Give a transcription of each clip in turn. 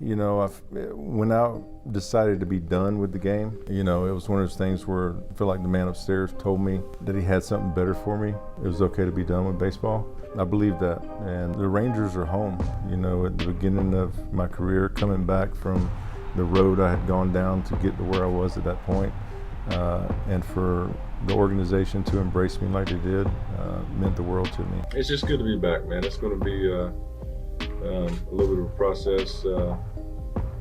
You know, when I decided to be done with the game, you know, it was one of those things where I feel like the man upstairs told me that he had something better for me. It was okay to be done with baseball. I believe that, and the Rangers are home. You know, at the beginning of my career, coming back from the road I had gone down to get to where I was at that point, and for the organization to embrace me like they did meant the world to me. It's just good to be back, man. It's going to be a little bit of a process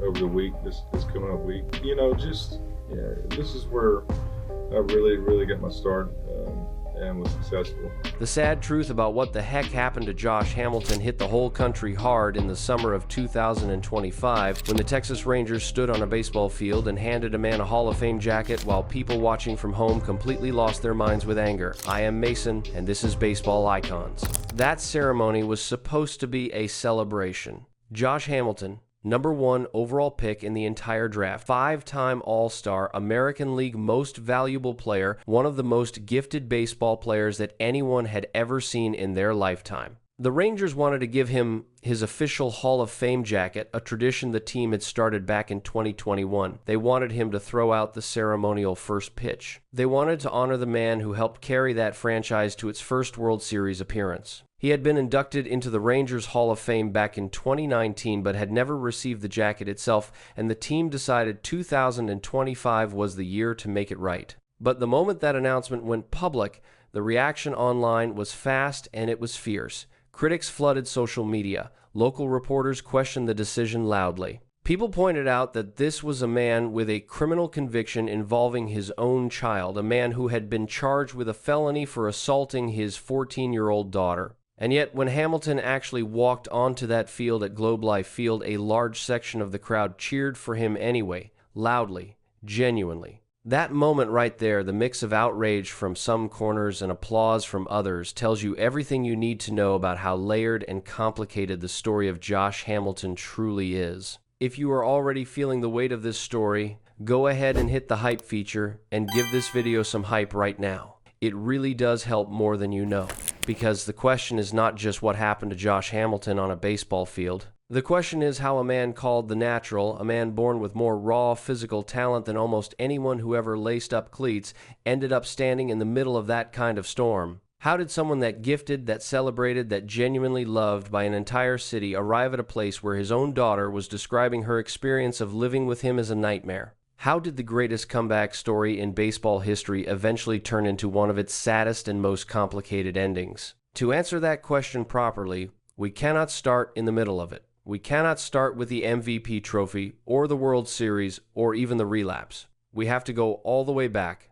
over the week, this coming up week. You know, this is where I really got my start and was successful. The sad truth about what the heck happened to Josh Hamilton hit the whole country hard in the summer of 2025 when the Texas Rangers stood on a baseball field and handed a man a Hall of Fame jacket while people watching from home completely lost their minds with anger. I am Mason, and this is Baseball Icons. That ceremony was supposed to be a celebration. Josh Hamilton, #1 overall pick in the entire draft, 5-time All-Star, American League Most Valuable Player, one of the most gifted baseball players that anyone had ever seen in their lifetime. The Rangers wanted to give him his official Hall of Fame jacket, a tradition the team had started back in 2021. They wanted him to throw out the ceremonial first pitch. They wanted to honor the man who helped carry that franchise to its first World Series appearance. He had been inducted into the Rangers Hall of Fame back in 2019 but had never received the jacket itself, and the team decided 2025 was the year to make it right. But the moment that announcement went public, the reaction online was fast and it was fierce. Critics flooded social media. Local reporters questioned the decision loudly. People pointed out that this was a man with a criminal conviction involving his own child, a man who had been charged with a felony for assaulting his 14-year-old daughter. And yet, when Hamilton actually walked onto that field at Globe Life Field, a large section of the crowd cheered for him anyway, loudly, genuinely. That moment right there, the mix of outrage from some corners and applause from others, tells you everything you need to know about how layered and complicated the story of Josh Hamilton truly is. If you are already feeling the weight of this story, go ahead and hit the hype feature and give this video some hype right now. It really does help more than you know, because the question is not just what happened to Josh Hamilton on a baseball field. The question is how a man called the Natural, a man born with more raw physical talent than almost anyone who ever laced up cleats, ended up standing in the middle of that kind of storm. How did someone that gifted, that celebrated, that genuinely loved by an entire city arrive at a place where his own daughter was describing her experience of living with him as a nightmare? How did the greatest comeback story in baseball history eventually turn into one of its saddest and most complicated endings? To answer that question properly, we cannot start in the middle of it. We cannot start with the MVP trophy, or the World Series, or even the relapse. We have to go all the way back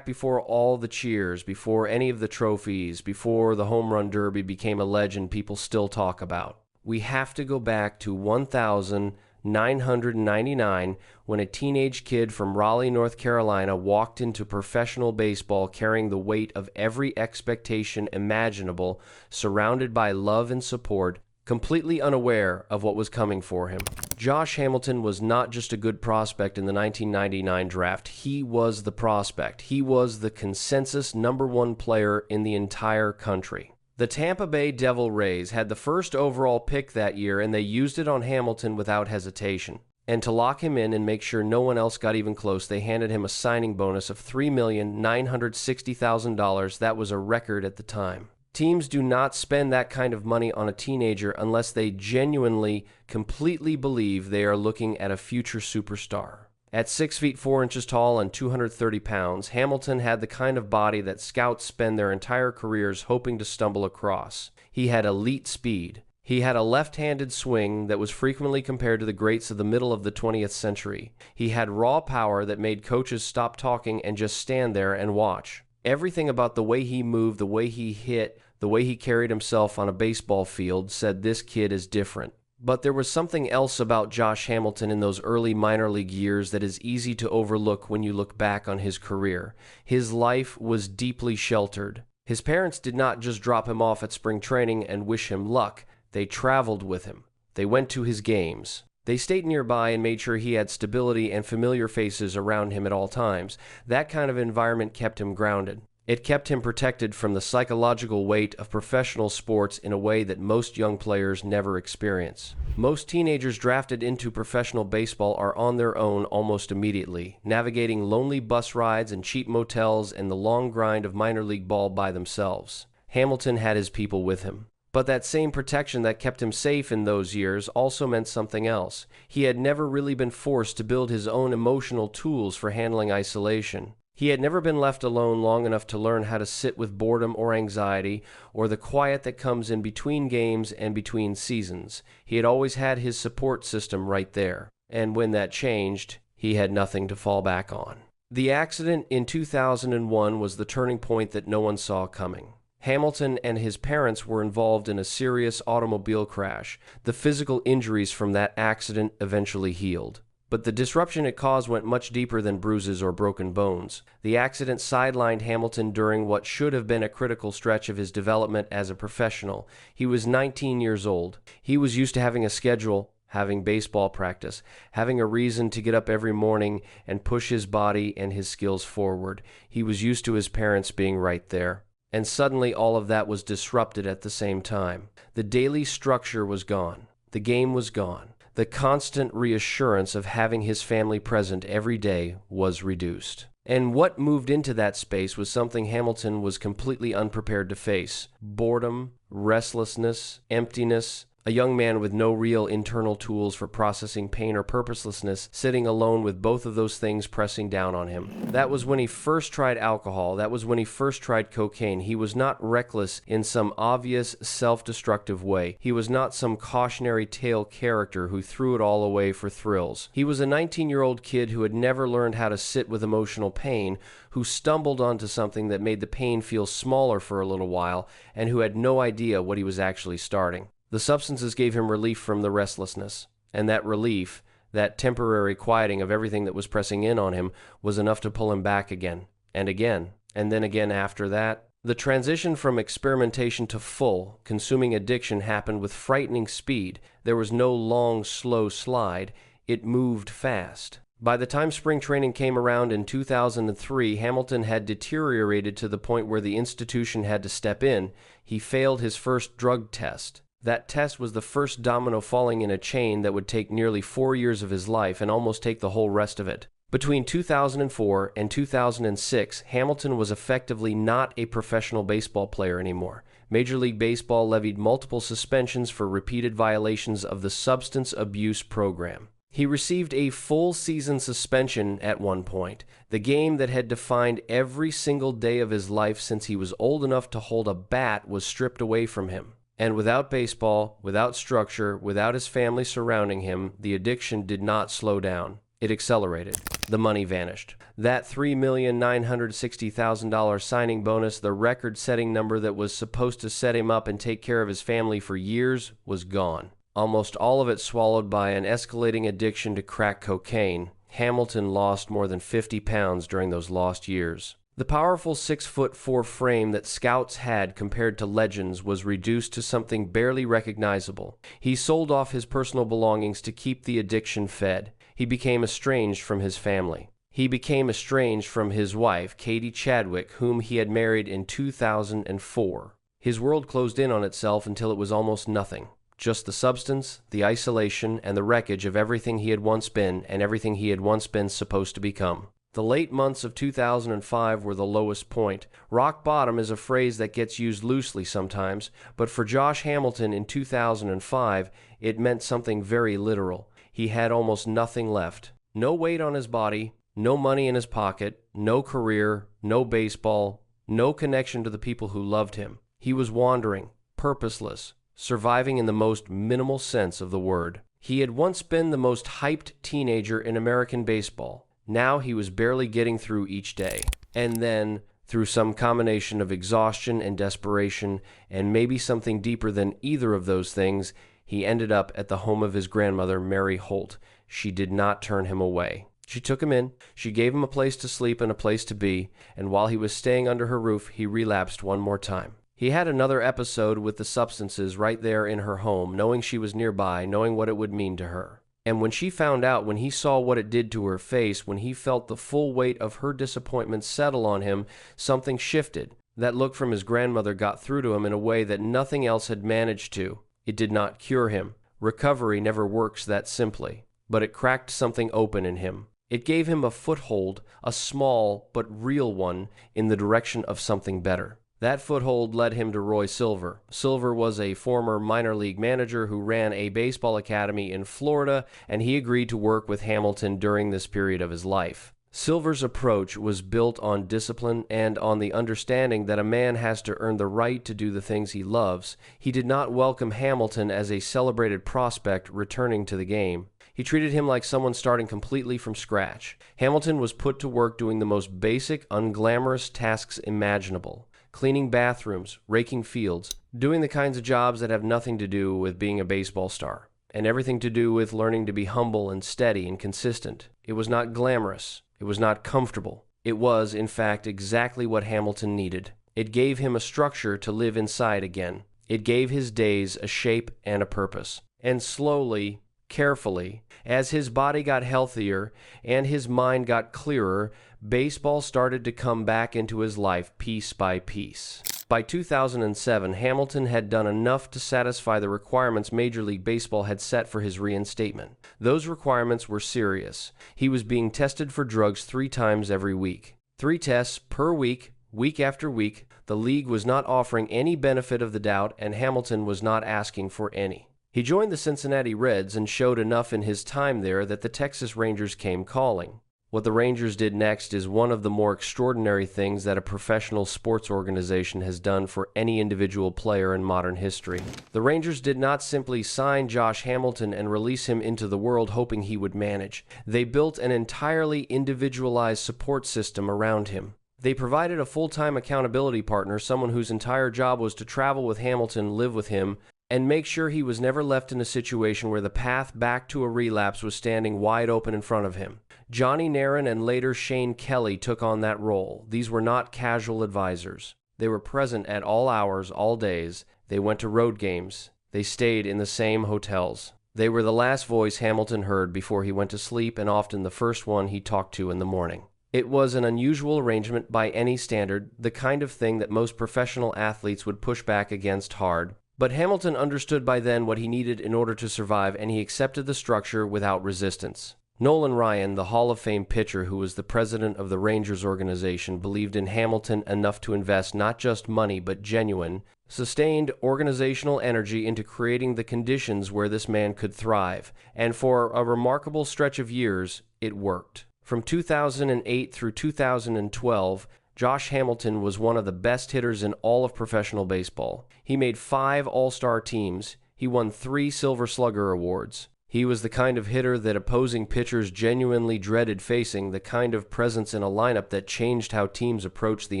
before all the cheers, before any of the trophies, before the home run derby became a legend people still talk about. We have to go back to 1999 when a teenage kid from Raleigh, North Carolina walked into professional baseball carrying the weight of every expectation imaginable, surrounded by love and support, completely unaware of what was coming for him. Josh Hamilton was not just a good prospect in the 1999 draft. He was the prospect. He was the consensus #1 player in the entire country. The Tampa Bay Devil Rays had the first overall pick that year, and they used it on Hamilton without hesitation. And to lock him in and make sure no one else got even close, they handed him a signing bonus of $3,960,000. That was a record at the time. Teams do not spend that kind of money on a teenager unless they genuinely, completely believe they are looking at a future superstar. At 6 feet 4 inches tall and 230 pounds, Hamilton had the kind of body that scouts spend their entire careers hoping to stumble across. He had elite speed. He had a left-handed swing that was frequently compared to the greats of the middle of the 20th century. He had raw power that made coaches stop talking and just stand there and watch. Everything about the way he moved, the way he hit, the way he carried himself on a baseball field said this kid is different. But there was something else about Josh Hamilton in those early minor league years that is easy to overlook when you look back on his career. His life was deeply sheltered. His parents did not just drop him off at spring training and wish him luck. They traveled with him. They went to his games. They stayed nearby and made sure he had stability and familiar faces around him at all times. That kind of environment kept him grounded. It kept him protected from the psychological weight of professional sports in a way that most young players never experience. Most teenagers drafted into professional baseball are on their own almost immediately, navigating lonely bus rides and cheap motels and the long grind of minor league ball by themselves. Hamilton had his people with him. But that same protection that kept him safe in those years also meant something else. He had never really been forced to build his own emotional tools for handling isolation. He had never been left alone long enough to learn how to sit with boredom or anxiety, or the quiet that comes in between games and between seasons. He had always had his support system right there. And when that changed, he had nothing to fall back on. The accident in 2001 was the turning point that no one saw coming. Hamilton and his parents were involved in a serious automobile crash. The physical injuries from that accident eventually healed. But the disruption it caused went much deeper than bruises or broken bones. The accident sidelined Hamilton during what should have been a critical stretch of his development as a professional. He was 19 years old. He was used to having a schedule, having baseball practice, having a reason to get up every morning and push his body and his skills forward. He was used to his parents being right there. And suddenly all of that was disrupted at the same time. The daily structure was gone. The game was gone. The constant reassurance of having his family present every day was reduced. And what moved into that space was something Hamilton was completely unprepared to face. Boredom, restlessness, emptiness, a young man with no real internal tools for processing pain or purposelessness, sitting alone with both of those things pressing down on him. That was when he first tried alcohol. That was when he first tried cocaine. He was not reckless in some obvious self-destructive way. He was not some cautionary tale character who threw it all away for thrills. He was a 19-year-old kid who had never learned how to sit with emotional pain, who stumbled onto something that made the pain feel smaller for a little while, and who had no idea what he was actually starting. The substances gave him relief from the restlessness, and that relief, that temporary quieting of everything that was pressing in on him, was enough to pull him back again, and then again after that. The transition from experimentation to full, consuming addiction happened with frightening speed. There was no long, slow slide. It moved fast. By the time spring training came around in 2003, Hamilton had deteriorated to the point where the institution had to step in. He failed his first drug test. That test was the first domino falling in a chain that would take nearly 4 years of his life and almost take the whole rest of it. Between 2004 and 2006, Hamilton was effectively not a professional baseball player anymore. Major League Baseball levied multiple suspensions for repeated violations of the substance abuse program. He received a full season suspension at one point. The game that had defined every single day of his life since he was old enough to hold a bat was stripped away from him. And without baseball, without structure, without his family surrounding him, the addiction did not slow down. It accelerated. The money vanished. That $3,960,000 signing bonus, the record-setting number that was supposed to set him up and take care of his family for years, was gone. Almost all of it swallowed by an escalating addiction to crack cocaine. Hamilton lost more than 50 pounds during those lost years. The powerful 6'4" frame that scouts had compared to legends was reduced to something barely recognizable. He sold off his personal belongings to keep the addiction fed. He became estranged from his family. He became estranged from his wife, Katie Chadwick, whom he had married in 2004. His world closed in on itself until it was almost nothing. Just the substance, the isolation, and the wreckage of everything he had once been and everything he had once been supposed to become. The late months of 2005 were the lowest point. Rock bottom is a phrase that gets used loosely sometimes, but for Josh Hamilton in 2005, it meant something very literal. He had almost nothing left. No weight on his body, no money in his pocket, no career, no baseball, no connection to the people who loved him. He was wandering, purposeless, surviving in the most minimal sense of the word. He had once been the most hyped teenager in American baseball. Now he was barely getting through each day. And then, through some combination of exhaustion and desperation, and maybe something deeper than either of those things, he ended up at the home of his grandmother, Mary Holt. She did not turn him away. She took him in, she gave him a place to sleep and a place to be, and while he was staying under her roof, he relapsed one more time. He had another episode with the substances right there in her home, knowing she was nearby, knowing what it would mean to her. And when she found out, when he saw what it did to her face, when he felt the full weight of her disappointment settle on him, something shifted. That look from his grandmother got through to him in a way that nothing else had managed to. It did not cure him. Recovery never works that simply. But it cracked something open in him. It gave him a foothold, a small but real one, in the direction of something better. That foothold led him to Roy Silver. Silver was a former minor league manager who ran a baseball academy in Florida, and he agreed to work with Hamilton during this period of his life. Silver's approach was built on discipline and on the understanding that a man has to earn the right to do the things he loves. He did not welcome Hamilton as a celebrated prospect returning to the game. He treated him like someone starting completely from scratch. Hamilton was put to work doing the most basic, unglamorous tasks imaginable. Cleaning bathrooms, raking fields, doing the kinds of jobs that have nothing to do with being a baseball star, and everything to do with learning to be humble and steady and consistent. It was not glamorous. It was not comfortable. It was, in fact, exactly what Hamilton needed. It gave him a structure to live inside again. It gave his days a shape and a purpose. And slowly, carefully, as his body got healthier and his mind got clearer, baseball started to come back into his life piece by piece. By 2007, Hamilton had done enough to satisfy the requirements Major League Baseball had set for his reinstatement. Those requirements were serious. He was being tested for drugs 3 times every week. 3 tests per week, week after week. The league was not offering any benefit of the doubt, and Hamilton was not asking for any. He joined the Cincinnati Reds and showed enough in his time there that the Texas Rangers came calling. What the Rangers did next is one of the more extraordinary things that a professional sports organization has done for any individual player in modern history. The Rangers did not simply sign Josh Hamilton and release him into the world hoping he would manage. They built an entirely individualized support system around him. They provided a full-time accountability partner, someone whose entire job was to travel with Hamilton, live with him, and make sure he was never left in a situation where the path back to a relapse was standing wide open in front of him. Johnny Naron and later Shane Kelly took on that role. These were not casual advisors. They were present at all hours, all days. They went to road games. They stayed in the same hotels. They were the last voice Hamilton heard before he went to sleep, and often the first one he talked to in the morning. It was an unusual arrangement by any standard, the kind of thing that most professional athletes would push back against hard. But Hamilton understood by then what he needed in order to survive, and he accepted the structure without resistance. Nolan Ryan, the Hall of Fame pitcher who was the president of the Rangers organization, believed in Hamilton enough to invest not just money but genuine, sustained organizational energy into creating the conditions where this man could thrive, and for a remarkable stretch of years, it worked. From 2008 through 2012, Josh Hamilton was one of the best hitters in all of professional baseball. He made 5 All-Star teams. He won 3 Silver Slugger awards. He was the kind of hitter that opposing pitchers genuinely dreaded facing, the kind of presence in a lineup that changed how teams approached the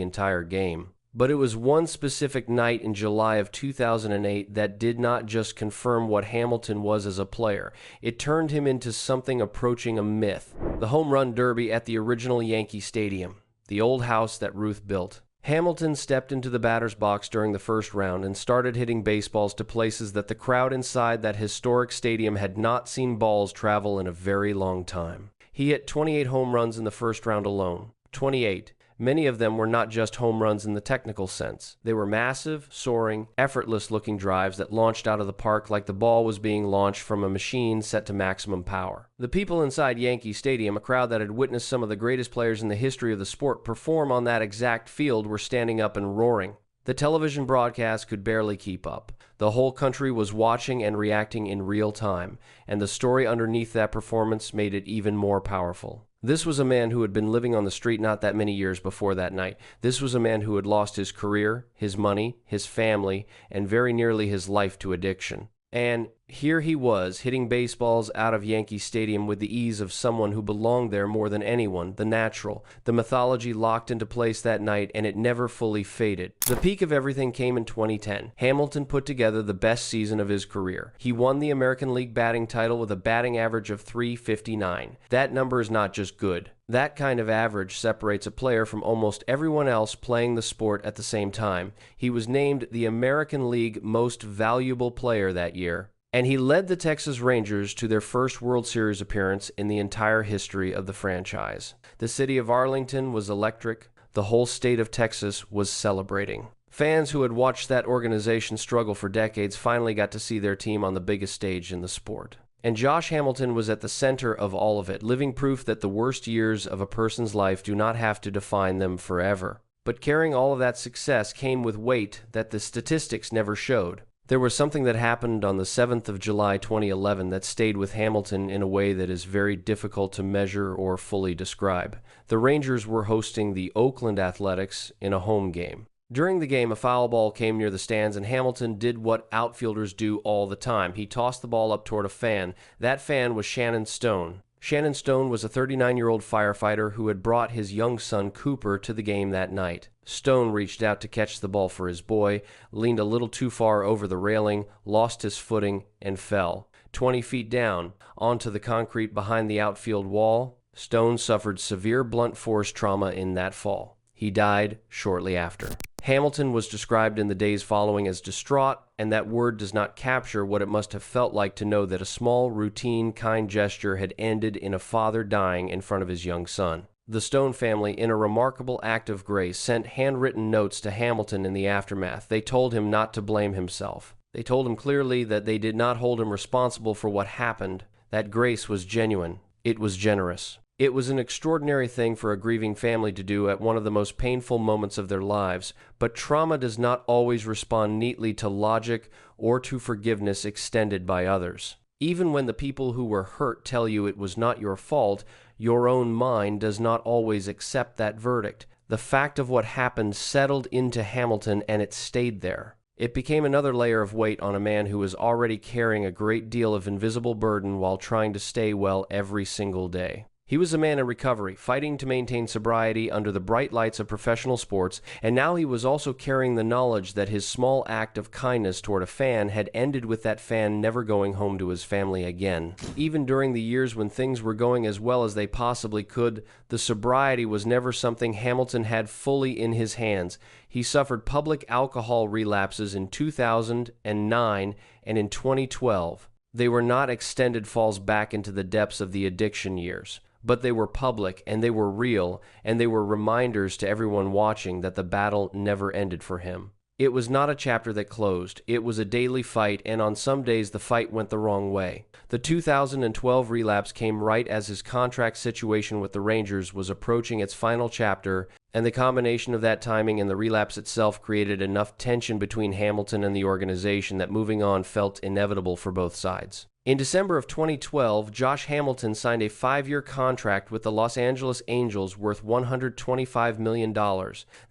entire game. But it was one specific night in July of 2008 that did not just confirm what Hamilton was as a player. It turned him into something approaching a myth. The Home Run Derby at the original Yankee Stadium, the old house that Ruth built. Hamilton stepped into the batter's box during the first round and started hitting baseballs to places that the crowd inside that historic stadium had not seen balls travel in a very long time. He hit 28 home runs in the first round alone. 28. Many of them were not just home runs in the technical sense. They were massive, soaring, effortless-looking drives that launched out of the park like the ball was being launched from a machine set to maximum power. The people inside Yankee Stadium, a crowd that had witnessed some of the greatest players in the history of the sport perform on that exact field, were standing up and roaring. The television broadcast could barely keep up. The whole country was watching and reacting in real time, and the story underneath that performance made it even more powerful. This was a man who had been living on the street not that many years before that night. This was a man who had lost his career, his money, his family, and very nearly his life to addiction. And here he was, hitting baseballs out of Yankee Stadium with the ease of someone who belonged there more than anyone, the natural. The mythology locked into place that night, and it never fully faded. The peak of everything came in 2010. Hamilton put together the best season of his career. He won the American League batting title with a batting average of .359. That number is not just good. That kind of average separates a player from almost everyone else playing the sport at the same time. He was named the American League Most Valuable Player that year. and he led the Texas Rangers to their first World Series appearance in the entire history of the franchise. The city of Arlington was electric. The whole state of Texas was celebrating. Fans who had watched that organization struggle for decades finally got to see their team on the biggest stage in the sport. And Josh Hamilton was at the center of all of it, living proof that the worst years of a person's life do not have to define them forever. But carrying all of that success came with weight that the statistics never showed. There was something that happened on the 7th of July 2011 that stayed with Hamilton in a way that is very difficult to measure or fully describe. The Rangers were hosting the Oakland Athletics in a home game. During the game, a foul ball came near the stands, and Hamilton did what outfielders do all the time. He tossed the ball up toward a fan. That fan was Shannon Stone. Shannon Stone was a 39-year-old firefighter who had brought his young son Cooper to the game that night. Stone reached out to catch the ball for his boy, leaned a little too far over the railing, lost his footing, and fell. 20 feet down, onto the concrete behind the outfield wall, Stone suffered severe blunt force trauma in that fall. He died shortly after. Hamilton was described in the days following as distraught, and that word does not capture what it must have felt like to know that a small, routine, kind gesture had ended in a father dying in front of his young son. The Stone family, in a remarkable act of grace, sent handwritten notes to Hamilton in the aftermath. They told him not to blame himself. They told him clearly that they did not hold him responsible for what happened. That grace was genuine. It was generous. It was an extraordinary thing for a grieving family to do at one of the most painful moments of their lives, but trauma does not always respond neatly to logic or to forgiveness extended by others. Even when the people who were hurt tell you it was not your fault, your own mind does not always accept that verdict. The fact of what happened settled into Hamilton, and it stayed there. It became another layer of weight on a man who was already carrying a great deal of invisible burden while trying to stay well every single day. He was a man in recovery, fighting to maintain sobriety under the bright lights of professional sports, and now he was also carrying the knowledge that his small act of kindness toward a fan had ended with that fan never going home to his family again. Even during the years when things were going as well as they possibly could, the sobriety was never something Hamilton had fully in his hands. He suffered public alcohol relapses in 2009 and in 2012. They were not extended falls back into the depths of the addiction years. But they were public, and they were real, and they were reminders to everyone watching that the battle never ended for him. It was not a chapter that closed. It was a daily fight, and on some days the fight went the wrong way. The 2012 relapse came right as his contract situation with the Rangers was approaching its final chapter, and the combination of that timing and the relapse itself created enough tension between Hamilton and the organization that moving on felt inevitable for both sides. In December of 2012, Josh Hamilton signed a 5-year contract with the Los Angeles Angels worth $125 million.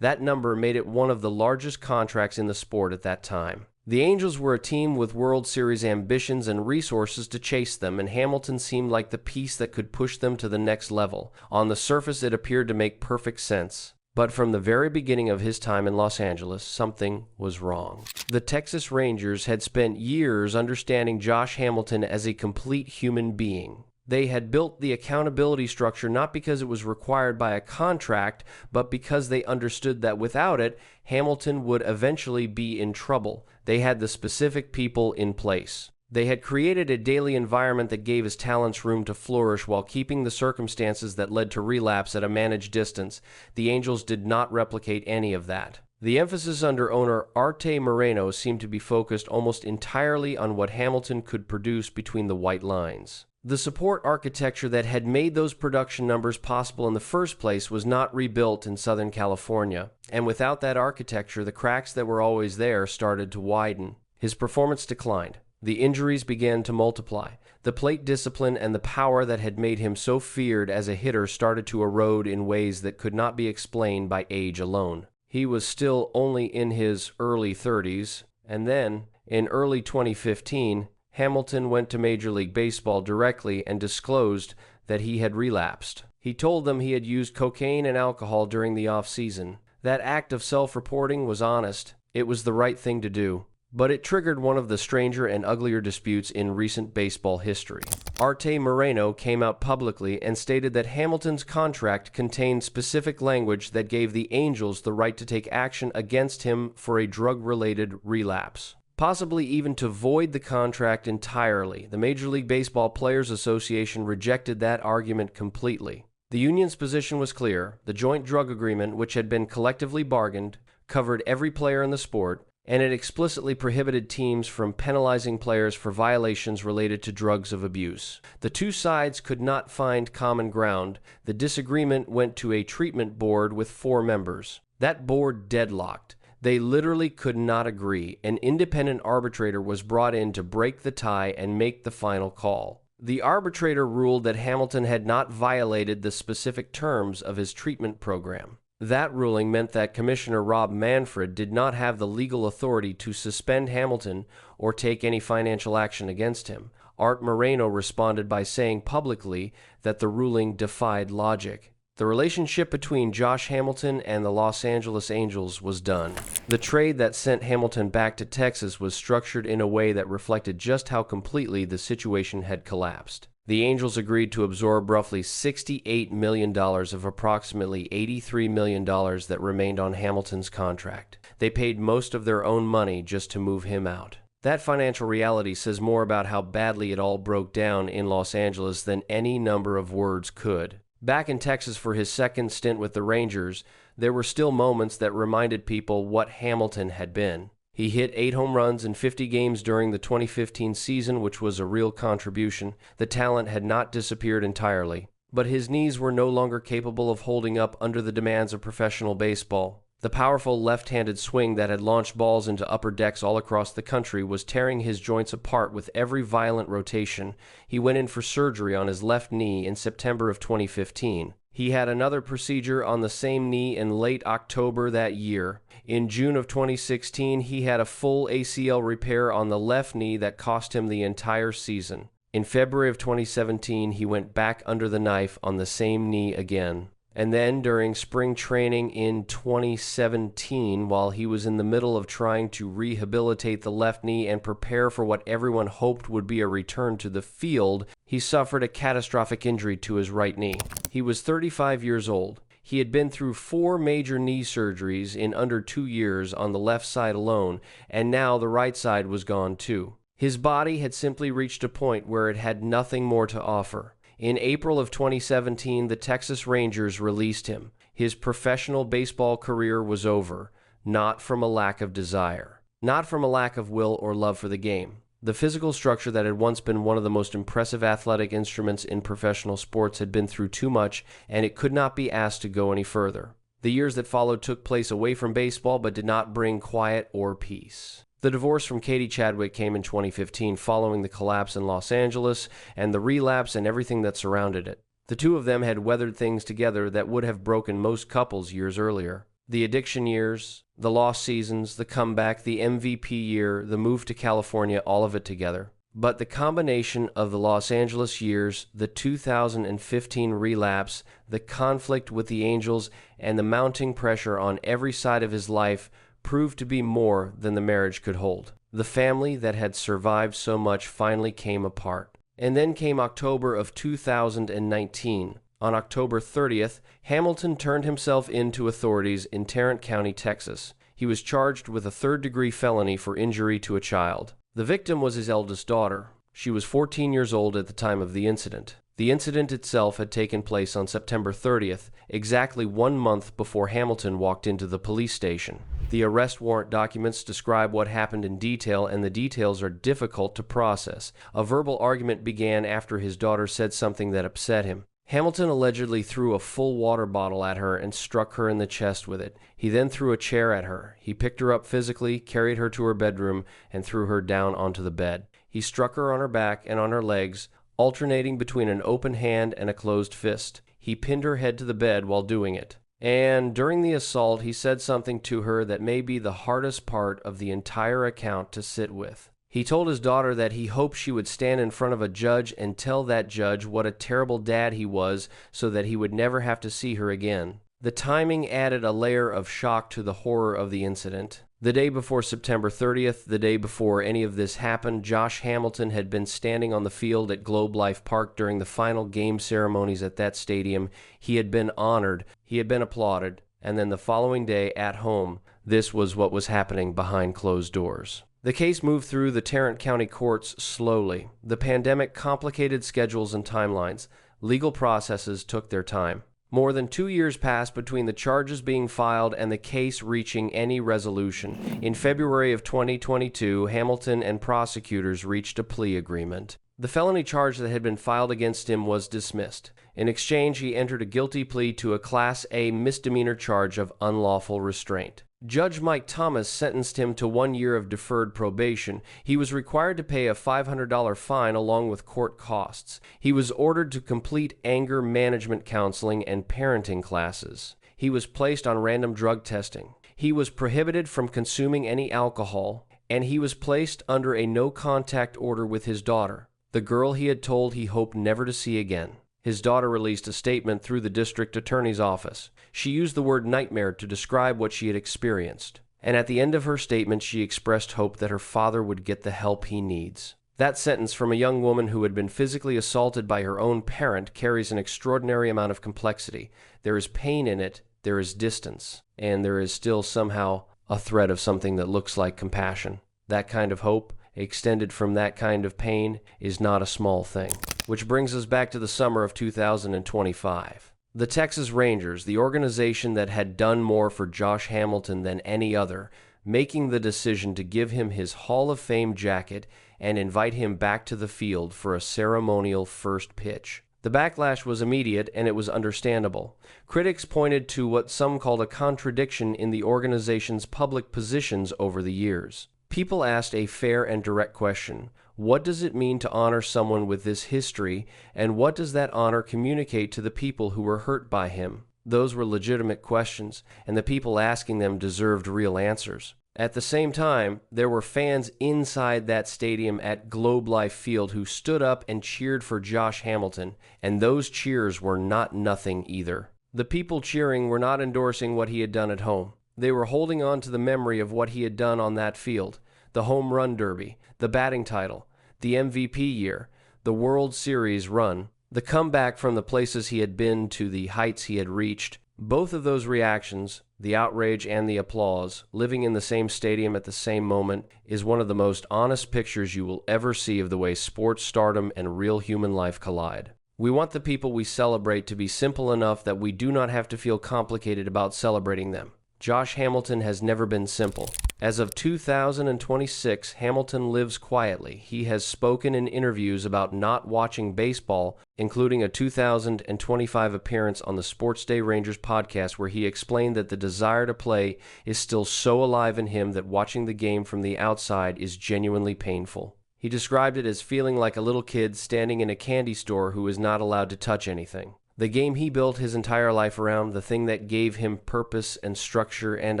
That number made it one of the largest contracts in the sport at that time. The Angels were a team with World Series ambitions and resources to chase them, and Hamilton seemed like the piece that could push them to the next level. On the surface, it appeared to make perfect sense. But from the very beginning of his time in Los Angeles, something was wrong. The Texas Rangers had spent years understanding Josh Hamilton as a complete human being. They had built the accountability structure not because it was required by a contract, but because they understood that without it, Hamilton would eventually be in trouble. They had the specific people in place. They had created a daily environment that gave his talents room to flourish while keeping the circumstances that led to relapse at a managed distance. The Angels did not replicate any of that. The emphasis under owner Arte Moreno seemed to be focused almost entirely on what Hamilton could produce between the white lines. The support architecture that had made those production numbers possible in the first place was not rebuilt in Southern California, and without that architecture, the cracks that were always there started to widen. His performance declined. The injuries began to multiply. The plate discipline and the power that had made him so feared as a hitter started to erode in ways that could not be explained by age alone. He was still only in his early 30s, and then, in early 2015, Hamilton went to Major League Baseball directly and disclosed that he had relapsed. He told them he had used cocaine and alcohol during the off-season. That act of self-reporting was honest. It was the right thing to do. But it triggered one of the stranger and uglier disputes in recent baseball history. Arte Moreno came out publicly and stated that Hamilton's contract contained specific language that gave the Angels the right to take action against him for a drug-related relapse. possibly even to void the contract entirely. The Major League Baseball Players Association rejected that argument completely. The union's position was clear. The joint drug agreement, which had been collectively bargained, covered every player in the sport, and it explicitly prohibited teams from penalizing players for violations related to drugs of abuse. The two sides could not find common ground. The disagreement went to a treatment board with 4 members. That board deadlocked. They literally could not agree. An independent arbitrator was brought in to break the tie and make the final call. The arbitrator ruled that Hamilton had not violated the specific terms of his treatment program. That ruling meant that Commissioner Rob Manfred did not have the legal authority to suspend Hamilton or take any financial action against him. Art Moreno responded by saying publicly that the ruling defied logic. The relationship between Josh Hamilton and the Los Angeles Angels was done. The trade that sent Hamilton back to Texas was structured in a way that reflected just how completely the situation had collapsed. The Angels agreed to absorb roughly $68 million of approximately $83 million that remained on Hamilton's contract. They paid most of their own money just to move him out. That financial reality says more about how badly it all broke down in Los Angeles than any number of words could. Back in Texas for his second stint with the Rangers, there were still moments that reminded people what Hamilton had been. He hit 8 home runs in 50 games during the 2015 season, which was a real contribution. The talent had not disappeared entirely, but his knees were no longer capable of holding up under the demands of professional baseball. The powerful left-handed swing that had launched balls into upper decks all across the country was tearing his joints apart with every violent rotation. He went in for surgery on his left knee in September of 2015. He had another procedure on the same knee in late October that year. In June of 2016, he had a full ACL repair on the left knee that cost him the entire season. In February of 2017, he went back under the knife on the same knee again. And then during spring training in 2017, while he was in the middle of trying to rehabilitate the left knee and prepare for what everyone hoped would be a return to the field, he suffered a catastrophic injury to his right knee. He was 35 years old. He had been through 4 major knee surgeries in under 2 years on the left side alone, and now the right side was gone too. His body had simply reached a point where it had nothing more to offer. In April of 2017, the Texas Rangers released him. His professional baseball career was over, not from a lack of desire, not from a lack of will or love for the game. The physical structure that had once been one of the most impressive athletic instruments in professional sports had been through too much, and it could not be asked to go any further. The years that followed took place away from baseball but did not bring quiet or peace. The divorce from Katie Chadwick came in 2015 following the collapse in Los Angeles and the relapse and everything that surrounded it. The two of them had weathered things together that would have broken most couples years earlier. The addiction years, the lost seasons, the comeback, the MVP year, the move to California, all of it together. But the combination of the Los Angeles years, the 2015 relapse, the conflict with the Angels, and the mounting pressure on every side of his life proved to be more than the marriage could hold. The family that had survived so much finally came apart. And then came October of 2019. On October 30th, Hamilton turned himself in to authorities in Tarrant County, Texas. He was charged with a third-degree felony for injury to a child. The victim was his eldest daughter. She was 14 years old at the time of the incident. The incident itself had taken place on September 30th, exactly 1 month before Hamilton walked into the police station. The arrest warrant documents describe what happened in detail, and the details are difficult to process. A verbal argument began after his daughter said something that upset him. Hamilton allegedly threw a full water bottle at her and struck her in the chest with it. He then threw a chair at her. He picked her up physically, carried her to her bedroom, and threw her down onto the bed. He struck her on her back and on her legs, alternating between an open hand and a closed fist. He pinned her head to the bed while doing it. And during the assault, he said something to her that may be the hardest part of the entire account to sit with. He told his daughter that he hoped she would stand in front of a judge and tell that judge what a terrible dad he was so that he would never have to see her again. The timing added a layer of shock to the horror of the incident. The day before September 30th, the day before any of this happened, Josh Hamilton had been standing on the field at Globe Life Park during the final game ceremonies at that stadium. He had been honored, he had been applauded, and then the following day at home, this was what was happening behind closed doors. The case moved through the Tarrant County courts slowly. The pandemic complicated schedules and timelines. Legal processes took their time. More than 2 years passed between the charges being filed and the case reaching any resolution. In February of 2022, Hamilton and prosecutors reached a plea agreement. The felony charge that had been filed against him was dismissed. In exchange, he entered a guilty plea to a Class A misdemeanor charge of unlawful restraint. Judge Mike Thomas sentenced him to 1 year of deferred probation. He was required to pay a $500 fine along with court costs. He was ordered to complete anger management counseling and parenting classes. He was placed on random drug testing. He was prohibited from consuming any alcohol, and he was placed under a no-contact order with his daughter, the girl he had told he hoped never to see again. His daughter released a statement through the district attorney's office. She used the word nightmare to describe what she had experienced. And at the end of her statement, she expressed hope that her father would get the help he needs. That sentence from a young woman who had been physically assaulted by her own parent carries an extraordinary amount of complexity. There is pain in it, there is distance, and there is still somehow a thread of something that looks like compassion. That kind of hope, extended from that kind of pain, is not a small thing. Which brings us back to the summer of 2025. The Texas Rangers, the organization that had done more for Josh Hamilton than any other, making the decision to give him his Hall of Fame jacket and invite him back to the field for a ceremonial first pitch. The backlash was immediate, and it was understandable. Critics pointed to what some called a contradiction in the organization's public positions over the years. People asked a fair and direct question. What does it mean to honor someone with this history, and what does that honor communicate to the people who were hurt by him? Those were legitimate questions, and the people asking them deserved real answers. At the same time, there were fans inside that stadium at Globe Life Field who stood up and cheered for Josh Hamilton, and those cheers were not nothing either. The people cheering were not endorsing what he had done at home. They were holding on to the memory of what he had done on that field. The home run derby, the batting title, the MVP year, the World Series run, the comeback from the places he had been to the heights he had reached. Both of those reactions, the outrage and the applause, living in the same stadium at the same moment, is one of the most honest pictures you will ever see of the way sports stardom and real human life collide. We want the people we celebrate to be simple enough that we do not have to feel complicated about celebrating them. Josh Hamilton has never been simple. As of 2026, Hamilton lives quietly. He has spoken in interviews about not watching baseball, including a 2025 appearance on the Sports Day Rangers podcast where he explained that the desire to play is still so alive in him that watching the game from the outside is genuinely painful. He described it as feeling like a little kid standing in a candy store who is not allowed to touch anything. The game he built his entire life around, the thing that gave him purpose and structure and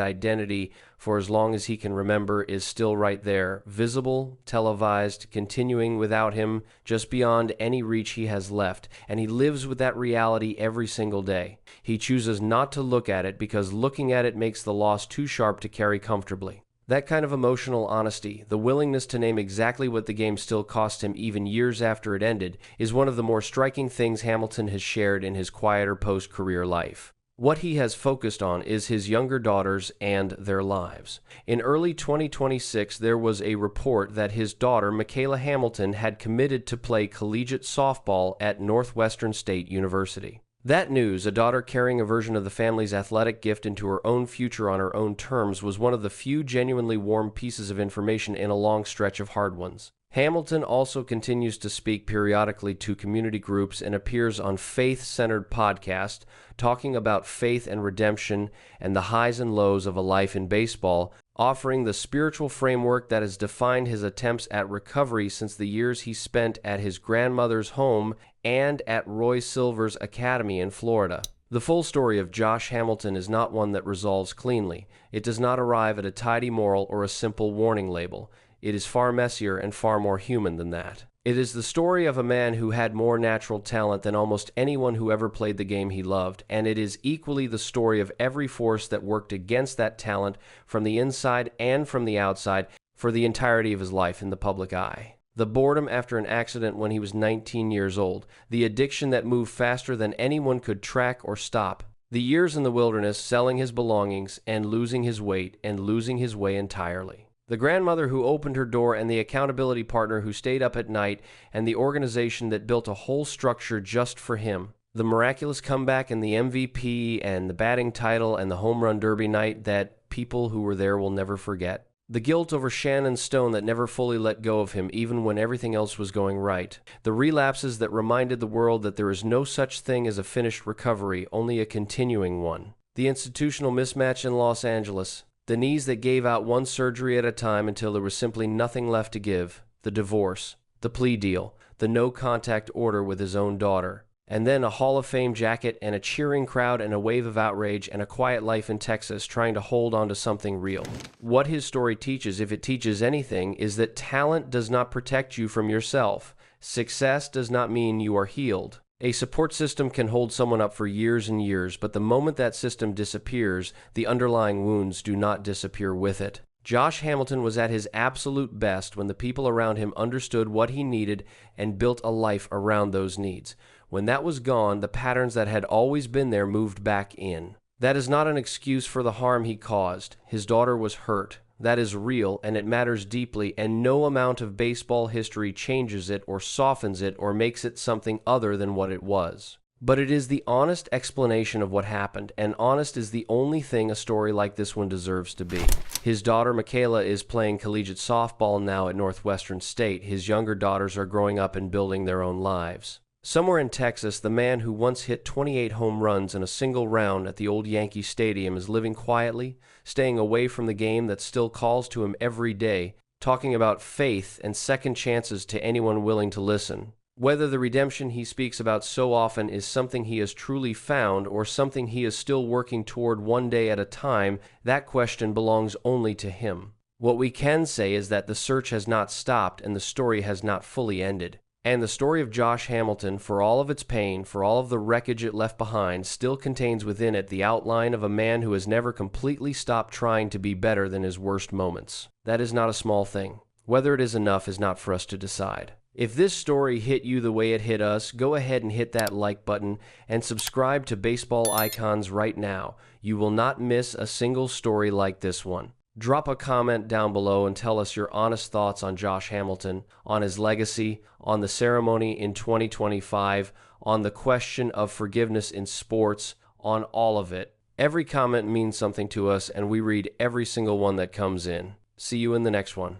identity for as long as he can remember, is still right there, visible, televised, continuing without him, just beyond any reach he has left, and he lives with that reality every single day. He chooses not to look at it because looking at it makes the loss too sharp to carry comfortably. That kind of emotional honesty, the willingness to name exactly what the game still cost him even years after it ended, is one of the more striking things Hamilton has shared in his quieter post-career life. What he has focused on is his younger daughters and their lives. In early 2026, there was a report that his daughter, Michaela Hamilton, had committed to play collegiate softball at Northwestern State University. That news, a daughter carrying a version of the family's athletic gift into her own future on her own terms, was one of the few genuinely warm pieces of information in a long stretch of hard ones. Hamilton also continues to speak periodically to community groups and appears on faith-centered podcasts, talking about faith and redemption and the highs and lows of a life in baseball, offering the spiritual framework that has defined his attempts at recovery since the years he spent at his grandmother's home and at Roy Silver's Academy in Florida. The full story of Josh Hamilton is not one that resolves cleanly. It does not arrive at a tidy moral or a simple warning label. It is far messier and far more human than that. It is the story of a man who had more natural talent than almost anyone who ever played the game he loved, and it is equally the story of every force that worked against that talent from the inside and from the outside for the entirety of his life in the public eye. The boredom after an accident when he was 19 years old, the addiction that moved faster than anyone could track or stop, the years in the wilderness selling his belongings and losing his weight and losing his way entirely. The grandmother who opened her door, and the accountability partner who stayed up at night, and the organization that built a whole structure just for him. The miraculous comeback and the MVP and the batting title and the home run derby night that people who were there will never forget. The guilt over Shannon Stone that never fully let go of him even when everything else was going right. The relapses that reminded the world that there is no such thing as a finished recovery, only a continuing one. The institutional mismatch in Los Angeles. The knees that gave out one surgery at a time until there was simply nothing left to give. The divorce. The plea deal. The no-contact order with his own daughter. And then a Hall of Fame jacket and a cheering crowd and a wave of outrage and a quiet life in Texas trying to hold on to something real. What his story teaches, if it teaches anything, is that talent does not protect you from yourself. Success does not mean you are healed. A support system can hold someone up for years and years, but the moment that system disappears, the underlying wounds do not disappear with it. Josh Hamilton was at his absolute best when the people around him understood what he needed and built a life around those needs. When that was gone, the patterns that had always been there moved back in. That is not an excuse for the harm he caused. His daughter was hurt. That is real, and it matters deeply, and no amount of baseball history changes it or softens it or makes it something other than what it was. But it is the honest explanation of what happened, and honest is the only thing a story like this one deserves to be. His daughter Michaela is playing collegiate softball now at Northwestern State. His younger daughters are growing up and building their own lives. Somewhere in Texas, the man who once hit 28 home runs in a single round at the old Yankee Stadium is living quietly, staying away from the game that still calls to him every day, talking about faith and second chances to anyone willing to listen. Whether the redemption he speaks about so often is something he has truly found or something he is still working toward one day at a time, that question belongs only to him. What we can say is that the search has not stopped and the story has not fully ended. And the story of Josh Hamilton, for all of its pain, for all of the wreckage it left behind, still contains within it the outline of a man who has never completely stopped trying to be better than his worst moments. That is not a small thing. Whether it is enough is not for us to decide. If this story hit you the way it hit us, go ahead and hit that like button and subscribe to Baseball Icons right now. You will not miss a single story like this one. Drop a comment down below and tell us your honest thoughts on Josh Hamilton, on his legacy, on the ceremony in 2025, on the question of forgiveness in sports, on all of it. Every comment means something to us, and we read every single one that comes in. See you in the next one.